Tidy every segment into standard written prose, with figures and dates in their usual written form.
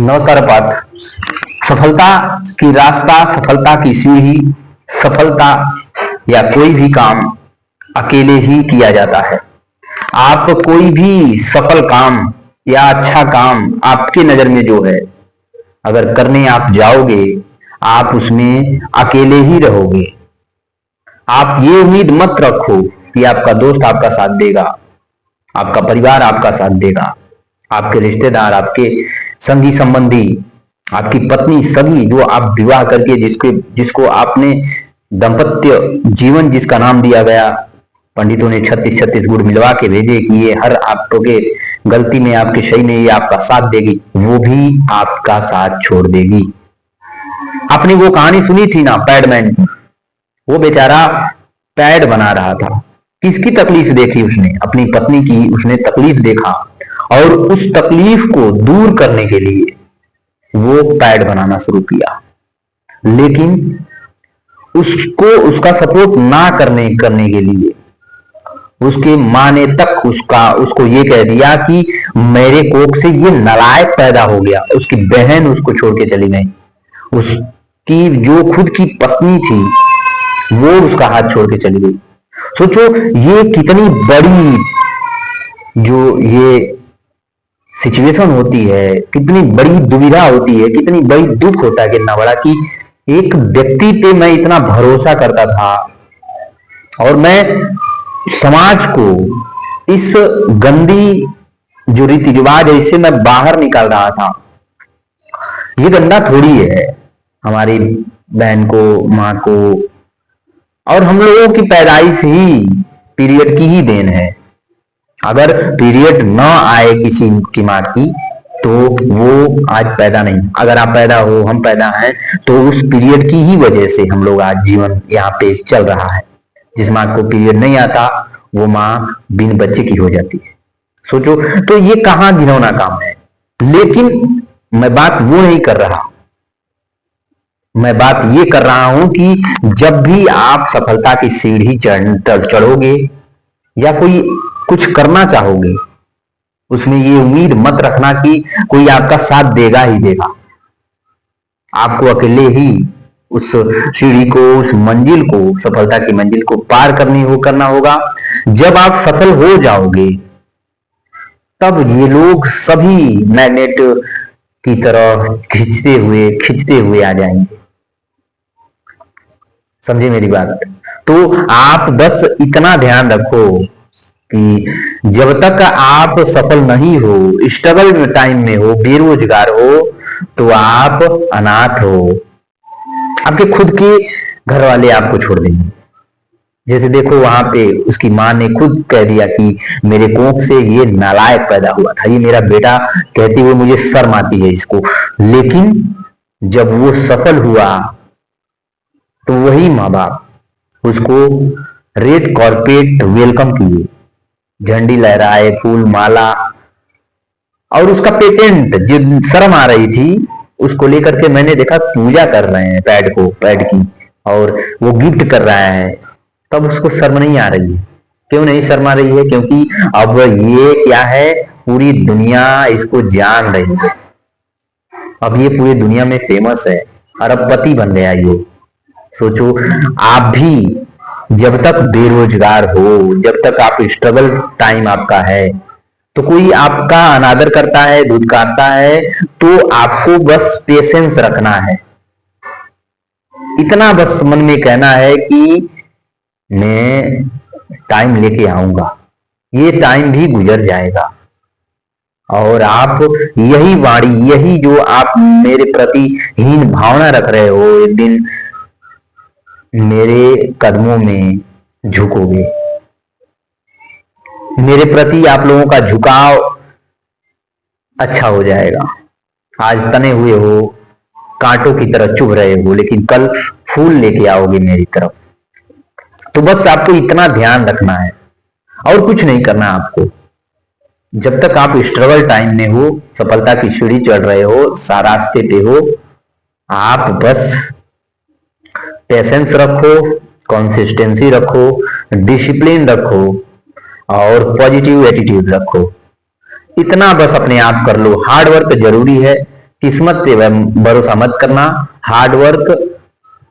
नमस्कार पाठ। सफलता की रास्ता, सफलता की सीढ़ी, सफलता या कोई भी काम अकेले ही किया जाता है। आप कोई भी सफल काम या अच्छा काम आपकी नजर में जो है, अगर करने आप जाओगे, आप उसमें अकेले ही रहोगे। आप ये उम्मीद मत रखो कि आपका दोस्त आपका साथ देगा, आपका परिवार आपका साथ देगा, आपके रिश्तेदार, आपके संगी संबंधी, आपकी पत्नी, सभी जो आप विवाह करके जिसको आपने दाम्पत्य जीवन जिसका नाम दिया गया, पंडितों ने 36 गुण मिलवा के भेजे कि ये हर आपके गलती में, आपके सही में ये आपका साथ देगी, वो भी आपका साथ छोड़ देगी। आपने वो कहानी सुनी थी ना, पैडमैन की। वो बेचारा पैड बना रहा था। किसकी तकलीफ देखी उसने? अपनी पत्नी की उसने तकलीफ देखा और उस तकलीफ को दूर करने के लिए वो पैड बनाना शुरू किया। लेकिन उसको उसका सपोर्ट ना करने के लिए उसके माँ ने तक उसको ये कह दिया कि मेरे कोख से ये नालायक पैदा हो गया। उसकी बहन उसको छोड़ के चली गई। उसकी जो खुद की पत्नी थी वो उसका हाथ छोड़ के चली गई। सोचो ये कितनी बड़ी जो ये सिचुएशन होती है, कितनी बड़ी दुविधा होती है, कितनी बड़ी दुख होता है, कितना बड़ा कि एक व्यक्ति पे मैं इतना भरोसा करता था और मैं समाज को इस गंदी जो रीति रिवाज है इससे मैं बाहर निकाल रहा था। ये गंदा थोड़ी है हमारी बहन को, माँ को, और हम लोगों की पैदाइश ही पीरियड की ही देन है। अगर पीरियड न आए किसी की माँ की तो वो आज पैदा नहीं। अगर आप पैदा हो, हम पैदा हैं, तो उस पीरियड की ही वजह से हम लोग आज जीवन यहाँ पे चल रहा है। जिस माँ को पीरियड नहीं आता वो माँ बिन बच्चे की हो जाती है। सोचो तो ये कहाँ घिनौना काम है। लेकिन मैं बात वो नहीं कर रहा, मैं बात ये कर रहा हूं कि जब भी आप सफलता की सीढ़ी चढ़ोगे या कोई कुछ करना चाहोगे, उसमें ये उम्मीद मत रखना कि कोई आपका साथ देगा ही देगा। आपको अकेले ही उस सीढ़ी को, उस मंजिल को, सफलता की मंजिल को पार करना होगा। जब आप सफल हो जाओगे तब ये लोग सभी मैग्नेट की तरह खिंचते हुए आ जाएंगे। समझे मेरी बात? तो आप बस इतना ध्यान रखो कि जब तक आप सफल नहीं हो, स्ट्रगल टाइम में हो, बेरोजगार हो, तो आप अनाथ हो। आपके खुद के घर वाले आपको छोड़ देंगे। जैसे देखो वहां पे उसकी माँ ने खुद कह दिया कि मेरे कोख से ये नालायक पैदा हुआ था, ये मेरा बेटा, कहती हुए मुझे शर्म आती है इसको। लेकिन जब वो सफल हुआ तो वही माँ बाप उसको रेड कॉर्पेट वेलकम किए, झंडी लहराए, फूल माला, और उसका पेटेंट जो शर्म आ रही थी उसको लेकर के मैंने देखा पूजा कर रहे हैं पैड की, और वो गिफ्ट कर रहा है। तब उसको शर्म नहीं आ रही है। क्यों नहीं शर्म आ रही है? क्योंकि अब ये क्या है, पूरी दुनिया इसको जान रही है। अब ये पूरी दुनिया में फेमस है, अरबपति बन गया ये। सोचो आप भी जब तक बेरोजगार हो, जब तक आप स्ट्रगल टाइम आपका है, तो कोई आपका अनादर करता है, धुतकारता है, तो आपको बस पेशेंस रखना है। इतना बस मन में कहना है कि मैं टाइम लेके आऊंगा, ये टाइम भी गुजर जाएगा, और आप यही वाणी, यही जो आप मेरे प्रति हीन भावना रख रहे हो, एक दिन मेरे कदमों में झुकोगे। मेरे प्रति आप लोगों का झुकाव अच्छा हो जाएगा। आज तने हुए हो, कांटों की तरह चुभ रहे हो, लेकिन कल फूल लेके आओगे मेरी तरफ। तो बस आपको इतना ध्यान रखना है और कुछ नहीं करना आपको। जब तक आप स्ट्रगल टाइम में हो, सफलता की सीढ़ी चढ़ रहे हो, रास्ते पे हो, आप बस पेशेंस रखो, कंसिस्टेंसी रखो, डिसिप्लिन रखो और पॉजिटिव एटीट्यूड रखो। इतना बस अपने आप कर लो। हार्ड वर्क जरूरी है, किस्मत पे भरोसा मत करना। हार्ड वर्क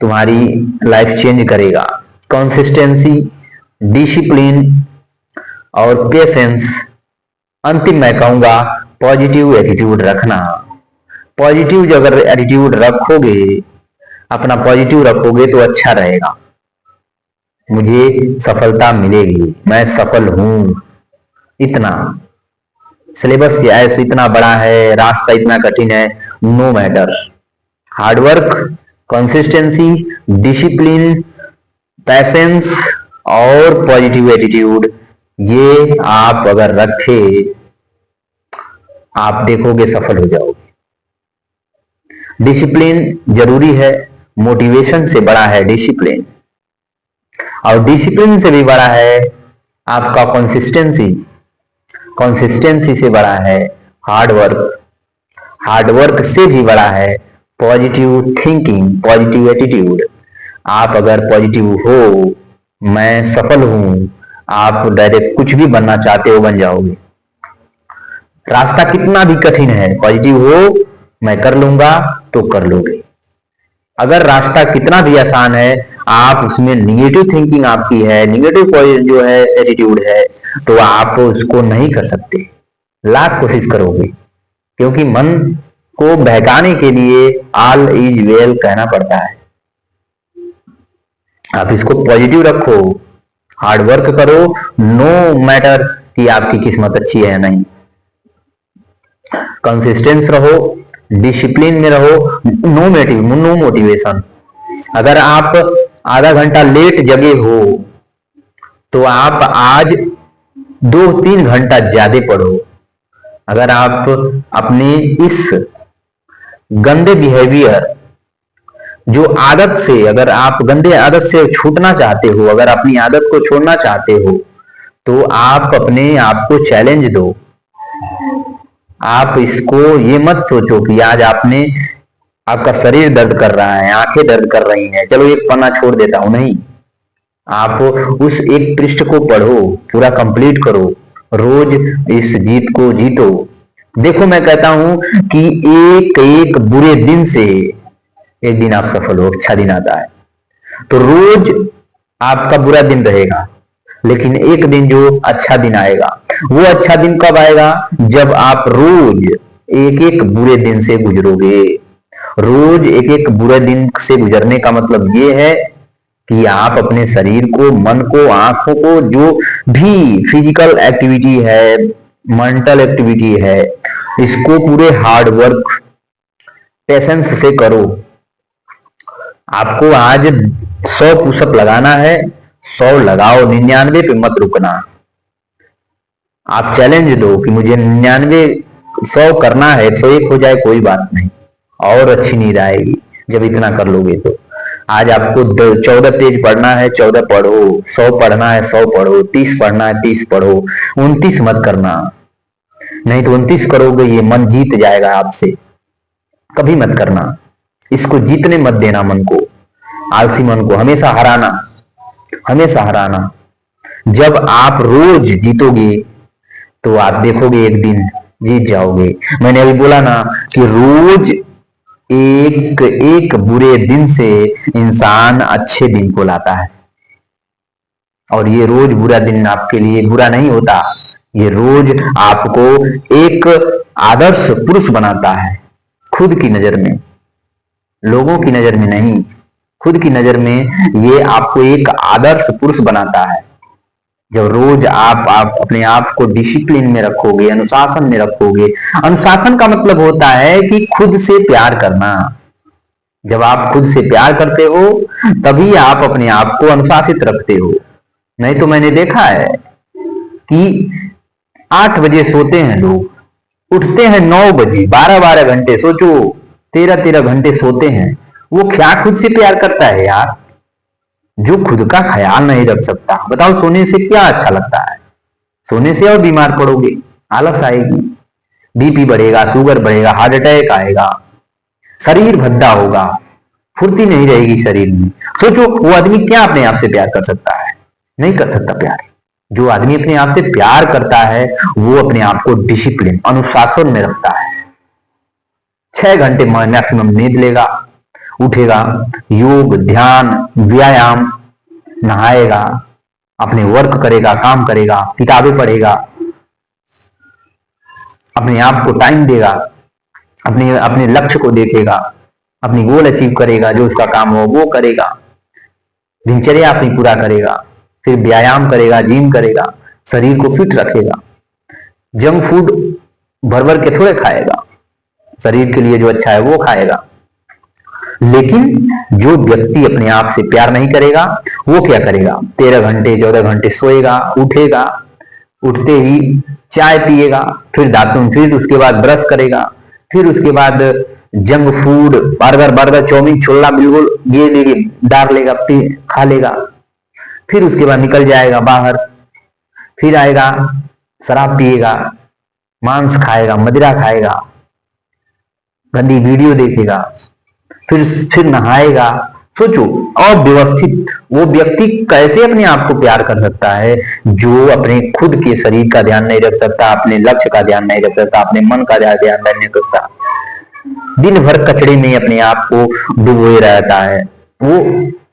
तुम्हारी लाइफ चेंज करेगा। कंसिस्टेंसी, डिसिप्लिन और पेशेंस। अंतिम मैं कहूंगा पॉजिटिव एटीट्यूड रखना। पॉजिटिव जो अगर एटीट्यूड रखोगे, अपना पॉजिटिव रखोगे तो अच्छा रहेगा। मुझे सफलता मिलेगी, मैं सफल हूं, इतना। सिलेबस ऐसे इतना बड़ा है, रास्ता इतना कठिन है, no matter. Hard work, consistency, discipline, patience और पॉजिटिव एटीट्यूड, ये आप अगर रखे, आप देखोगे सफल हो जाओगे। डिसिप्लिन जरूरी है, मोटिवेशन से बड़ा है डिसिप्लिन, और डिसिप्लिन से भी बड़ा है आपका कंसिस्टेंसी, कंसिस्टेंसी से बड़ा है हार्डवर्क, हार्डवर्क से भी बड़ा है पॉजिटिव थिंकिंग, पॉजिटिव एटीट्यूड। आप अगर पॉजिटिव हो, मैं सफल हूं, आप डायरेक्ट कुछ भी बनना चाहते हो बन जाओगे। रास्ता कितना भी कठिन है, पॉजिटिव हो, मैं कर लूंगा तो कर लोगे। अगर रास्ता कितना भी आसान है, आप उसमें निगेटिव थिंकिंग आपकी है, निगेटिव जो है एटीट्यूड है, तो आप उसको नहीं कर सकते। लाख कोशिश करोगे, क्योंकि मन को बहकाने के लिए ऑल इज वेल कहना पड़ता है। आप इसको पॉजिटिव रखो, हार्डवर्क करो, नो मैटर कि आपकी किस्मत अच्छी है या नहीं। कंसिस्टेंस रहो, डिसिप्लिन में रहो, नो मोटिवेशन। अगर आप आधा घंटा लेट जगे हो, तो आप आज 2-3 घंटा ज्यादा पढ़ो। अगर आप अपने इस गंदे बिहेवियर जो आदत से, अगर आप गंदे आदत से छूटना चाहते हो, अगर अपनी आदत को छोड़ना चाहते हो, तो आप अपने आप को चैलेंज दो। आप इसको ये मत सोचो कि आज आपका शरीर दर्द कर रहा है, आंखें दर्द कर रही हैं, चलो एक पन्ना छोड़ देता हूं, नहीं। आप उस एक पृष्ठ को पढ़ो, पूरा कंप्लीट करो, रोज इस जीत को जीतो। देखो, मैं कहता हूं कि एक एक बुरे दिन से एक दिन आप सफल हो, अच्छा दिन आता है। तो रोज आपका बुरा दिन रहेगा, लेकिन एक दिन जो अच्छा दिन आएगा, वो अच्छा दिन कब आएगा? जब आप रोज एक एक बुरे दिन से गुजरोगे। रोज एक एक बुरे दिन से गुजरने का मतलब ये है कि आप अपने शरीर को, मन को, आंखों को, जो भी फिजिकल एक्टिविटी है, मेंटल एक्टिविटी है, इसको पूरे हार्ड वर्क, पेशेंस से करो। आपको आज 100 पुशअप लगाना है, 100 लगाओ, 99 पे मत रुकना। आप चैलेंज दो कि मुझे 99, 100 करना है, 101 हो जाए कोई बात नहीं, और अच्छी नींद आएगी जब इतना कर लोगे तो। आज आपको 14 पेज पढ़ना है, 14 पढ़ो, 100 पढ़ना है, 100 पढ़ो, 30 पढ़ना है, 30 पढ़ो, 29 मत करना। नहीं तो 29 करोगे, ये मन जीत जाएगा आपसे। कभी मत करना, इसको जीतने मत देना मन को, आलसी मन को हमेशा हराना, हमेशा हराना। जब आप रोज जीतोगे तो आप देखोगे एक दिन जीत जाओगे। मैंने अभी बोला ना कि रोज एक एक बुरे दिन से इंसान अच्छे दिन को लाता है, और ये रोज बुरा दिन आपके लिए बुरा नहीं होता, ये रोज आपको एक आदर्श पुरुष बनाता है। खुद की नजर में, लोगों की नजर में नहीं, खुद की नजर में ये आपको एक आदर्श पुरुष बनाता है। जब रोज आप अपने आप को डिसिप्लिन में रखोगे, अनुशासन में रखोगे। अनुशासन का मतलब होता है कि खुद से प्यार करना। जब आप खुद से प्यार करते हो, तभी आप अपने आप को अनुशासित रखते हो। नहीं तो मैंने देखा है कि 8 बजे सोते हैं लोग, उठते हैं 9 बजे, 12-12 घंटे, सोचो 13-13 घंटे सोते हैं। वो क्या खुद से प्यार करता है यार, जो खुद का ख्याल नहीं रख सकता। बताओ, सोने से क्या अच्छा लगता है? सोने से और बीमार पड़ोगे, आलस आएगी, बीपी बढ़ेगा, शुगर बढ़ेगा, हार्ट अटैक आएगा, शरीर भद्दा होगा, फुर्ती नहीं रहेगी शरीर में। सोचो, वो आदमी क्या अपने आप से प्यार कर सकता है? नहीं कर सकता प्यार। जो आदमी अपने आप से प्यार करता है, वो अपने आप को डिसिप्लिन, अनुशासन में रखता है। 6 घंटे मैक्सिमम नींद लेगा, उठेगा, योग, ध्यान, व्यायाम, नहाएगा, अपने वर्क करेगा, काम करेगा, किताबें पढ़ेगा, अपने आप को टाइम देगा, अपने अपने लक्ष्य को देखेगा, अपनी गोल अचीव करेगा, जो उसका काम हो वो करेगा, दिनचर्या अपनी पूरा करेगा, फिर व्यायाम करेगा, जिम करेगा, शरीर को फिट रखेगा। जंक फूड भर भर के थोड़े खाएगा, शरीर के लिए जो अच्छा है वो खाएगा। लेकिन जो व्यक्ति अपने आप से प्यार नहीं करेगा वो क्या करेगा, 13 घंटे 14 घंटे सोएगा, उठेगा, उठते ही चाय पिएगा, फिर दातुन, फिर उसके बाद ब्रश करेगा, फिर उसके बाद junk food, burger burger chowmein छोला बिल्कुल ये लेके डाल लेगा, खा लेगा, फिर उसके बाद निकल जाएगा बाहर, फिर आएगा, शराब पिएगा, मांस खाएगा, मदिरा खाएगा, गंदी वीडियो देखेगा, फिर नहाएगा। सोचो, अव्यवस्थित वो व्यक्ति कैसे अपने आप को प्यार कर सकता है जो अपने खुद के शरीर का ध्यान नहीं रख सकता, अपने लक्ष्य का ध्यान नहीं रख सकता, अपने मन का ध्यान नहीं रख सकता, दिन भर कचड़े में अपने आप को डुबोए रहता है। वो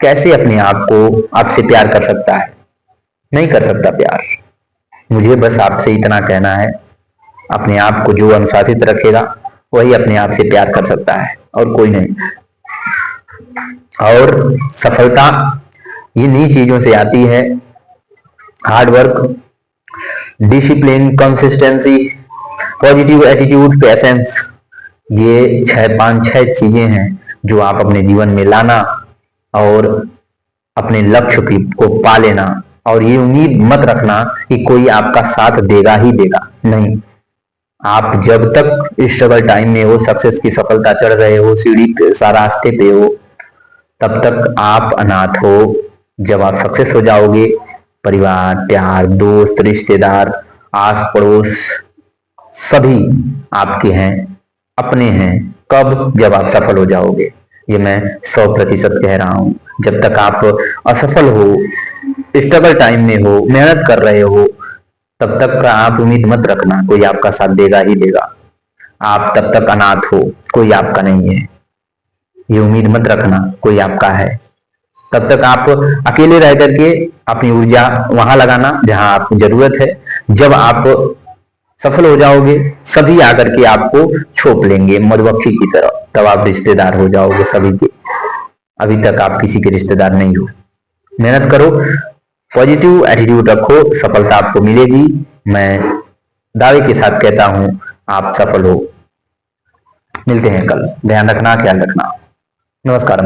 कैसे अपने आप को आपसे प्यार कर सकता है? नहीं कर सकता प्यार। मुझे बस आपसे इतना कहना है, अपने आप को जो अनुशासित रखेगा वही अपने आप से प्यार कर सकता है और कोई नहीं। और सफलता इन्हीं चीजों से आती है, hard work, discipline, consistency, positive attitude, patience. ये 5-6 चीजें हैं जो आप अपने जीवन में लाना और अपने लक्ष्य को पा लेना। और ये उम्मीद मत रखना कि कोई आपका साथ देगा ही देगा, नहीं। आप जब तक स्ट्रगल टाइम में हो, सक्सेस की सफलता चढ़ रहे हो, सीढ़ी पे रास्ते पे हो, तब तक आप अनाथ हो। जब आप सक्सेस हो जाओगे, परिवार, प्यार, दोस्त, रिश्तेदार, आस पड़ोस सभी आपके हैं, अपने हैं। कब? जब आप सफल हो जाओगे। ये मैं 100% कह रहा हूं। जब तक आप असफल हो, स्ट्रगल टाइम में हो, मेहनत कर रहे हो, तब तक का आप उम्मीद मत रखना कोई आपका साथ देगा ही देगा। आप तब तक अनाथ हो, कोई आपका नहीं है। ये उम्मीद मत रखना कोई आपका है। तब तक आप अकेले रह करके अपनी ऊर्जा वहां लगाना जहां आपको जरूरत है। जब आप सफल हो जाओगे, सभी आकर के आपको छोप लेंगे मधुमक्खी की तरह, तब आप रिश्तेदार हो जाओगे सभी के। अभी तक आप किसी के रिश्तेदार नहीं हो। मेहनत करो, पॉजिटिव एटीट्यूड रखो, सफलता आपको मिलेगी। मैं दावे के साथ कहता हूं, आप सफल हो। मिलते हैं कल। ध्यान रखना, ख्याल रखना। नमस्कार।